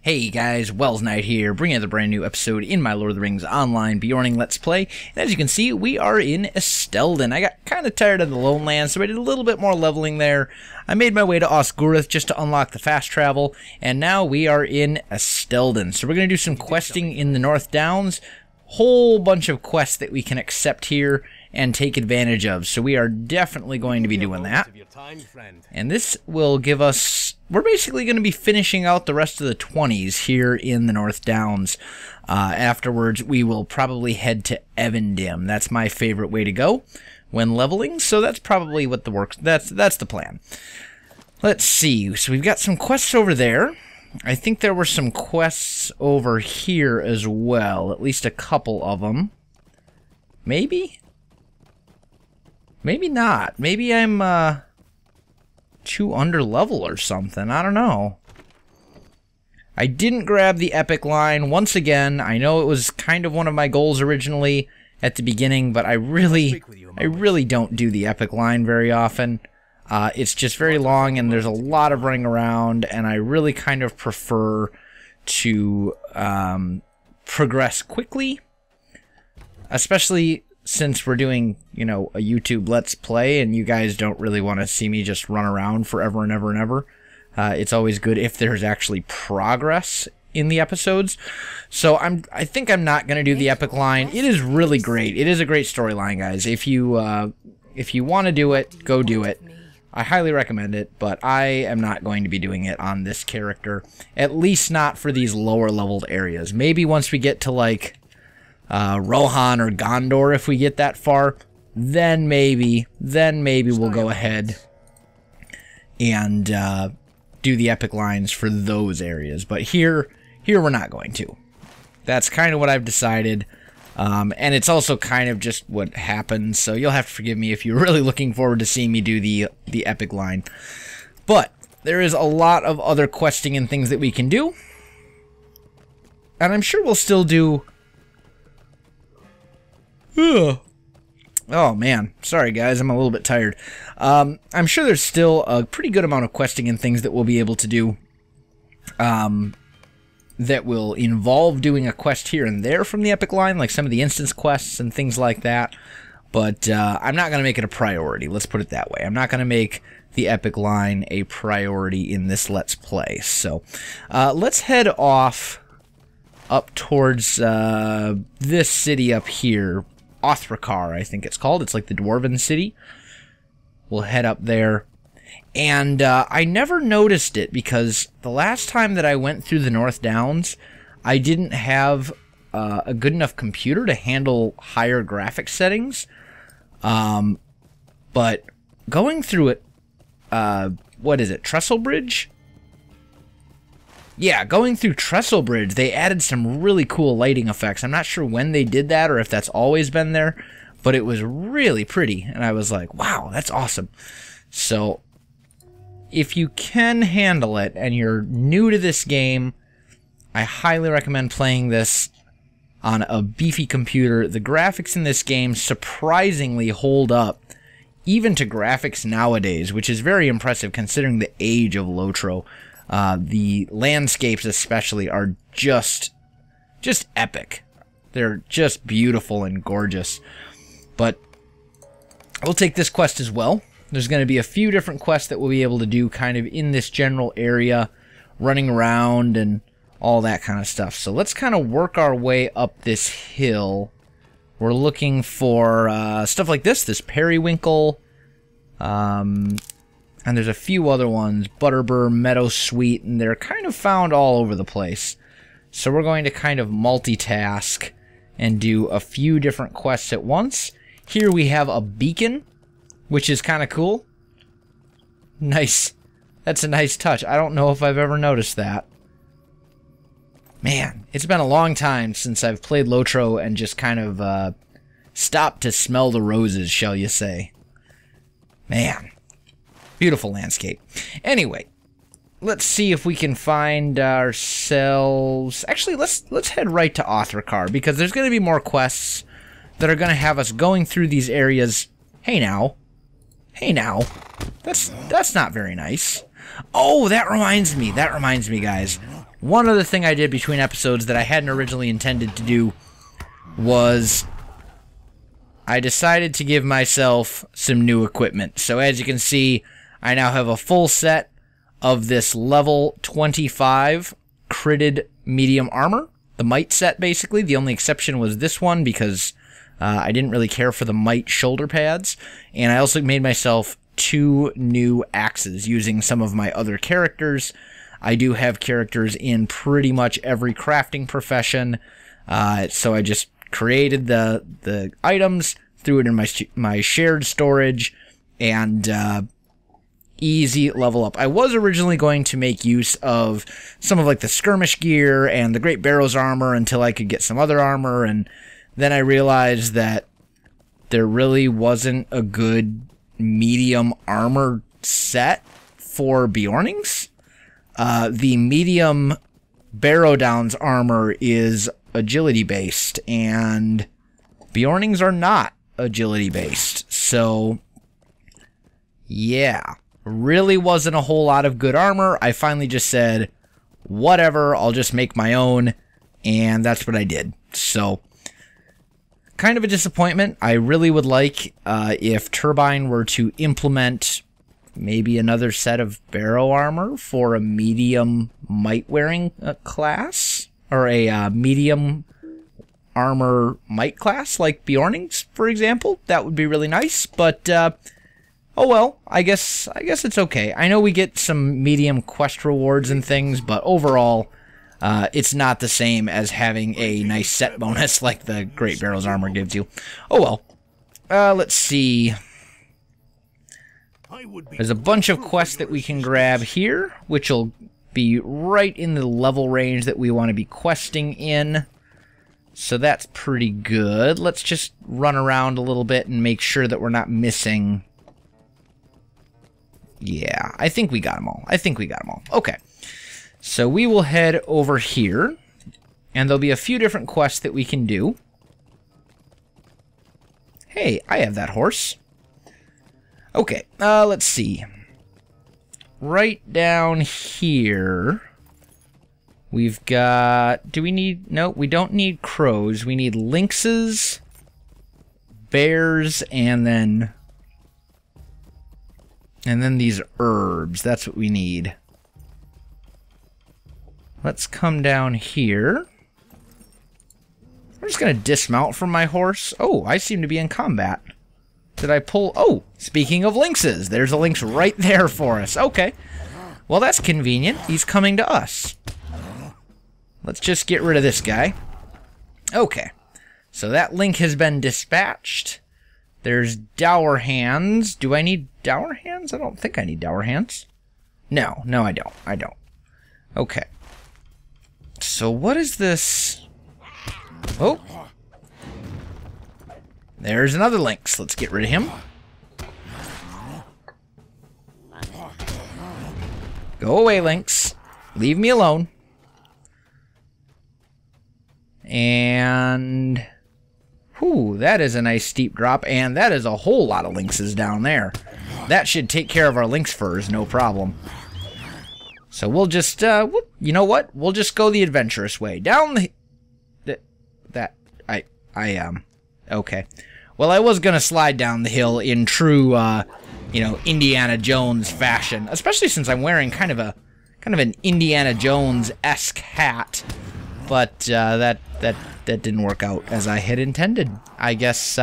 Hey guys, Welsknight here, bringing another brand new episode in my Lord of the Rings online Beorning Let's Play. And as you can see, we are in Esteldin. I got kind of tired of the Lone Lands, so I did a little bit more leveling there. I made my way to Osgiliath just to unlock the fast travel, and now we are in Esteldin. So we're going to do some questing in the North Downs. Whole bunch of quests that we can accept here and take advantage of. So we are definitely going to be doing that. And this will give us... We're basically going to be finishing out the rest of the 20s here in the North Downs. Afterwards, we will probably head to Evendim. That's my favorite way to go when leveling, so that's probably what the works. That's the plan. Let's see. So we've got some quests over there. I think there were some quests over here as well. At least a couple of them. Maybe? Maybe not. Maybe I'm too under level or something. I don't know. I didn't grab the epic line. Once again, I know it was kind of one of my goals originally at the beginning, but I really don't do the epic line very often. It's just very long and there's a lot of running around, and I really kind of prefer to progress quickly, especially since we're doing, you know, a YouTube Let's Play and you guys don't really want to see me just run around forever and ever and ever. It's always good if there's actually progress in the episodes. So I think I'm not going to do the epic line. It is really great. It is a great storyline, guys. If you want to do it, go do it. I highly recommend it, but I am not going to be doing it on this character. At least not for these lower leveled areas. Maybe once we get to like Rohan or Gondor, if we get that far, then maybe we'll go ahead and do the epic lines for those areas. But here we're not going to. That's kind of what I've decided. And it's also kind of just what happens, so you'll have to forgive me if you're really looking forward to seeing me do the epic line. But there is a lot of other questing and things that we can do. And I'm sure we'll still do... Oh man, sorry guys, I'm a little bit tired. I'm sure there's still a pretty good amount of questing and things that we'll be able to do. That will involve doing a quest here and there from the epic line, like some of the instance quests and things like that. But I'm not going to make it a priority, let's put it that way. I'm not going to make the epic line a priority in this Let's Play. So let's head off up towards this city up here. Othrakar, I think it's called. It's like the Dwarven city. We'll head up there. And I never noticed it because the last time that I went through the North Downs, I didn't have a good enough computer to handle higher graphics settings. But going through it, what is it, Trestle Bridge? Yeah, going through Trestle Bridge, they added some really cool lighting effects. I'm not sure when they did that or if that's always been there, but it was really pretty. And I was like, wow, that's awesome. So if you can handle it and you're new to this game, I highly recommend playing this on a beefy computer. The graphics in this game surprisingly hold up, even to graphics nowadays, which is very impressive considering the age of LOTRO. The landscapes especially are just epic. They're just beautiful and gorgeous. But we'll take this quest as well. There's going to be a few different quests that we'll be able to do kind of in this general area, running around and all that kind of stuff. So let's kind of work our way up this hill. We're looking for stuff like this periwinkle, and there's a few other ones, Butterbur, Meadowsweet, and they're kind of found all over the place. So we're going to kind of multitask and do a few different quests at once. Here we have a beacon, which is kind of cool. Nice. That's a nice touch. I don't know if I've ever noticed that. Man, it's been a long time since I've played LOTRO and just kind of stopped to smell the roses, shall you say. Man. Beautiful landscape. Anyway, let's see if we can find ourselves... Actually, let's head right to Othrakar, because there's going to be more quests that are going to have us going through these areas. Hey now. Hey now. That's not very nice. Oh, that reminds me, guys. one other thing I did between episodes that I hadn't originally intended to do was I decided to give myself some new equipment. So as you can see, I now have a full set of this level 25 critted medium armor. The might set, basically. The only exception was this one because I didn't really care for the might shoulder pads. And I also made myself 2 new axes using some of my other characters. I do have characters in pretty much every crafting profession. So I just created the items, threw it in my shared storage, and easy level up. I was originally going to make use of some of like the skirmish gear and the Great Barrow's armor until I could get some other armor, and then I realized that there really wasn't a good medium armor set for Beornings. The medium Barrow Down's armor is agility based, and Beornings are not agility based. So yeah, really wasn't a whole lot of good armor. I finally just said, whatever, I'll just make my own, and that's what I did. So kind of a disappointment. I really would like if Turbine were to implement maybe another set of barrow armor for a medium might-wearing class, or a medium armor might class, like Beorning's, for example. That would be really nice, but oh well, I guess it's okay. I know we get some medium quest rewards and things, but overall, it's not the same as having a nice set bonus like the Great Barrow's armor gives you. Oh well. Let's see. There's a bunch of quests that we can grab here, which will be right in the level range that we want to be questing in. So that's pretty good. Let's just run around a little bit and make sure that we're not missing. Yeah, I think we got them all. Okay. So we will head over here, and there'll be a few different quests that we can do. Hey, I have that horse. Okay, let's see. Right down here, we've got... Do we need... No, we don't need crows. We need lynxes, bears, and then these herbs. That's what we need. Let's come down here. I'm just going to dismount from my horse. Oh, I seem to be in combat. Did I pull... Oh, speaking of lynxes, there's a lynx right there for us. Okay. Well, that's convenient. He's coming to us. Let's just get rid of this guy. Okay. So that link has been dispatched. There's dour hands. Do I need dour hands? I don't think I need dour hands. No, I don't. Okay. So what is this? Oh. There's another lynx. Let's get rid of him. Go away, lynx. Leave me alone. And... whew, that is a nice steep drop, and that is a whole lot of lynxes down there. That should take care of our lynx furs, no problem. So we'll just, you know what? We'll just go the adventurous way. Down the... Okay. Well, I was gonna slide down the hill in true, you know, Indiana Jones fashion, especially since I'm wearing kind of an Indiana Jones-esque hat. But that didn't work out as I had intended. I guess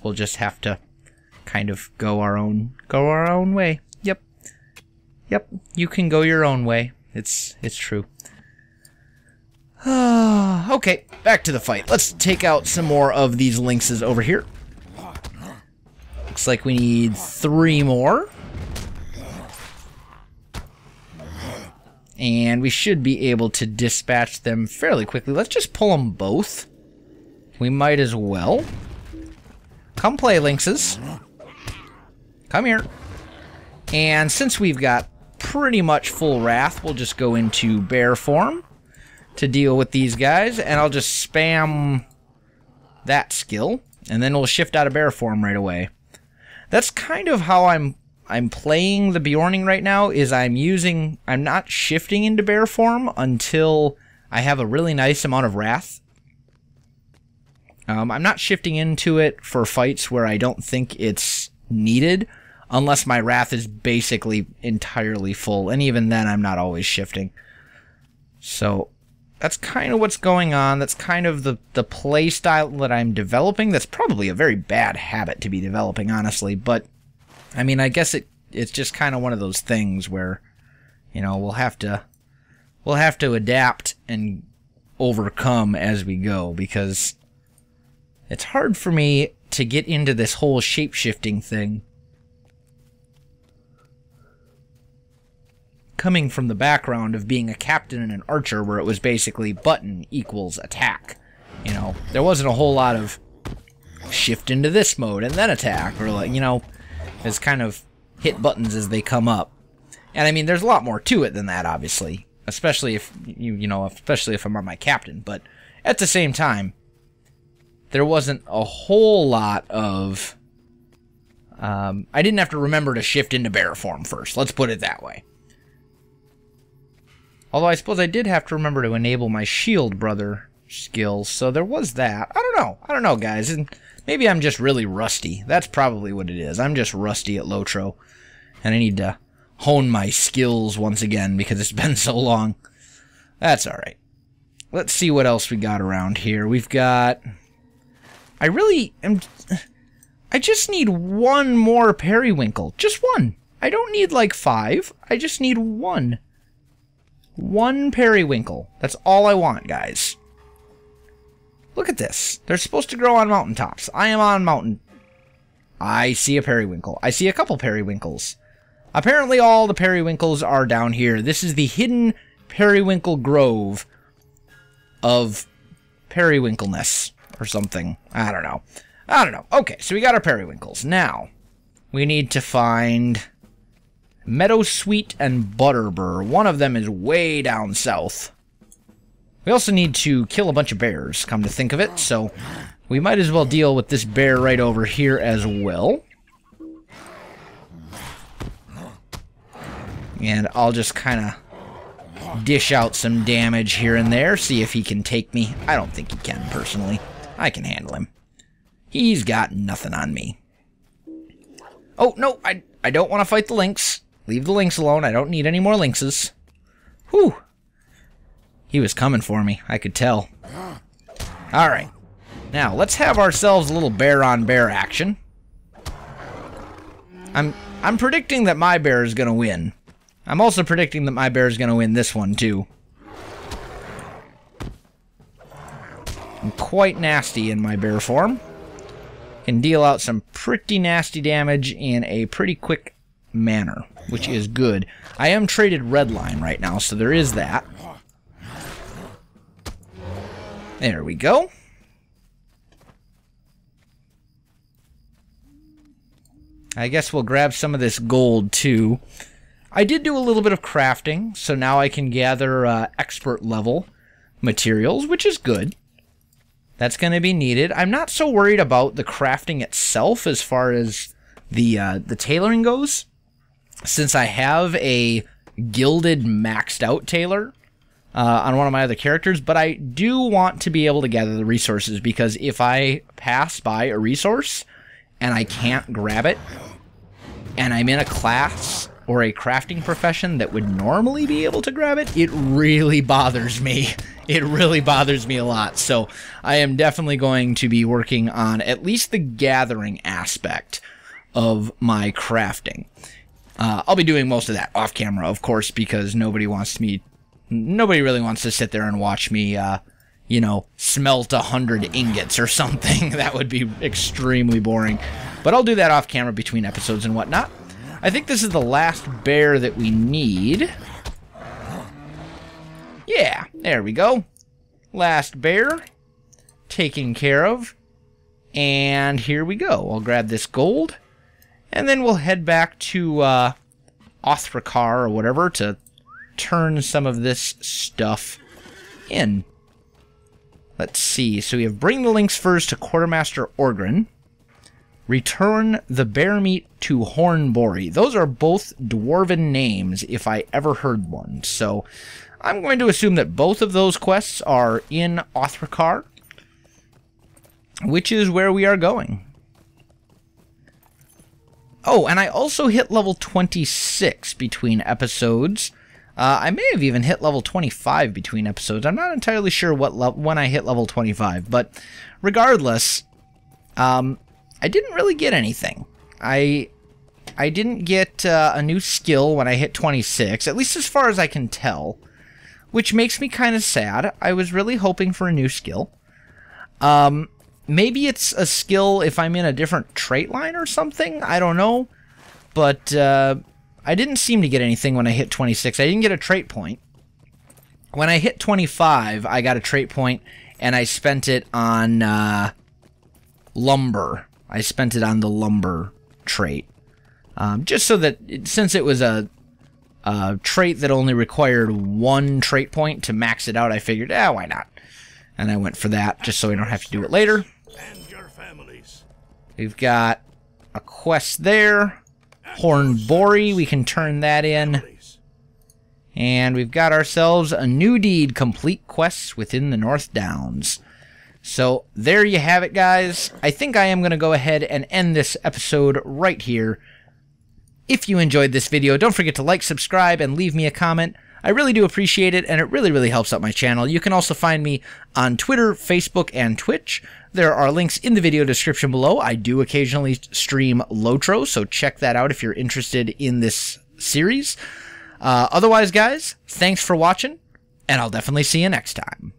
we'll just have to kind of go our own way. Yep. You can go your own way. It's true. Okay, back to the fight. Let's take out some more of these lynxes over here. Looks like we need 3 more. And we should be able to dispatch them fairly quickly. Let's just pull them both. We might as well. Come play, lynxes. Come here. And since we've got pretty much full wrath, we'll just go into bear form to deal with these guys, and I'll just spam that skill, and then we'll shift out of bear form right away. That's kind of how I'm I'm playing the Beorning right now is I'm not shifting into bear form until I have a really nice amount of wrath. I'm not shifting into it for fights where I don't think it's needed, unless my wrath is basically entirely full, and even then I'm not always shifting. So that's kind of what's going on. That's kind of the play style that I'm developing. That's probably a very bad habit to be developing, honestly, but I mean, I guess it's just kind of one of those things where, you know, we'll have to adapt and overcome as we go, because it's hard for me to get into this whole shape-shifting thing. Coming from the background of being a captain and an archer where it was basically button equals attack. You know, there wasn't a whole lot of shift into this mode and then attack, or like, you know, it's kind of hit buttons as they come up. And I mean, there's a lot more to it than that, obviously. Especially if, especially if I'm on my captain. But at the same time, there wasn't a whole lot of... I didn't have to remember to shift into bear form first. Let's put it that way. Although I suppose I did have to remember to enable my shield brother skills. So there was that. I don't know, guys. And maybe I'm just really rusty. That's probably what it is. I'm just rusty at LOTRO. And I need to hone my skills once again because it's been so long. That's alright. Let's see what else we got around here. We've got... I just need one more periwinkle. Just one. I don't need like 5. I just need one. One periwinkle. That's all I want, guys. Look at this. They're supposed to grow on mountaintops. I am on mountain. I see a periwinkle. I see a couple periwinkles. Apparently all the periwinkles are down here. This is the hidden periwinkle grove of periwinkleness or something. I don't know. Okay, so we got our periwinkles. Now, we need to find meadowsweet and butterbur. One of them is way down south. We also need to kill a bunch of bears, come to think of it, so we might as well deal with this bear right over here as well. And I'll just kind of dish out some damage here and there, see if he can take me. I don't think he can, personally. I can handle him. He's got nothing on me. Oh, no, I don't want to fight the lynx. Leave the lynx alone. I don't need any more lynxes. Whew. He was coming for me. I could tell. Alright. Now, let's have ourselves a little bear-on-bear action. I'm predicting that my bear is going to win. I'm also predicting that my bear is going to win this one, too. I'm quite nasty in my bear form. Can deal out some pretty nasty damage in a pretty quick manner, which is good. I am traded redline right now, so there is that. There we go. I guess we'll grab some of this gold, too. I did do a little bit of crafting, so now I can gather expert level materials, which is good. That's going to be needed. I'm not so worried about the crafting itself as far as the tailoring goes, since I have a gilded maxed out tailor on one of my other characters, but I do want to be able to gather the resources, because if I pass by a resource and I can't grab it, and I'm in a class or a crafting profession that would normally be able to grab it, it really bothers me. It really bothers me a lot. So I am definitely going to be working on at least the gathering aspect of my crafting. I'll be doing most of that off camera, of course, because nobody really wants to sit there and watch me, you know, smelt 100 ingots or something. That would be extremely boring. But I'll do that off camera between episodes and whatnot. I think this is the last bear that we need. Yeah, there we go. Last bear taken care of. And here we go. I'll grab this gold. And then we'll head back to Othrakar or whatever to turn some of this stuff in. Let's see. So we have bring the links first to Quartermaster Orgren. Return the bear meat to Hornbori. Those are both dwarven names, if I ever heard one. So I'm going to assume that both of those quests are in Othrakar, which is where we are going. Oh, and I also hit level 26 between episodes. I may have even hit level 25 between episodes. I'm not entirely sure when I hit level 25, but regardless, I didn't really get anything. I didn't get a new skill when I hit 26, at least as far as I can tell, which makes me kind of sad. I was really hoping for a new skill. Maybe it's a skill if I'm in a different trait line or something. I don't know. But I didn't seem to get anything when I hit 26. I didn't get a trait point. When I hit 25, I got a trait point, and I spent it on lumber. I spent it on the lumber trait. Just so that, since it was a trait that only required one trait point to max it out, I figured, why not? And I went for that, just so I don't have to do it later. We've got a quest there. Hornbori, we can turn that in. And we've got ourselves a new deed, complete quests within the North Downs. So there you have it, guys. I think I am going to go ahead and end this episode right here. If you enjoyed this video, don't forget to like, subscribe, and leave me a comment. I really do appreciate it, and it really, really helps out my channel. You can also find me on Twitter, Facebook, and Twitch. There are links in the video description below. I do occasionally stream LOTRO, so check that out if you're interested in this series. Otherwise, guys, thanks for watching, and I'll definitely see you next time.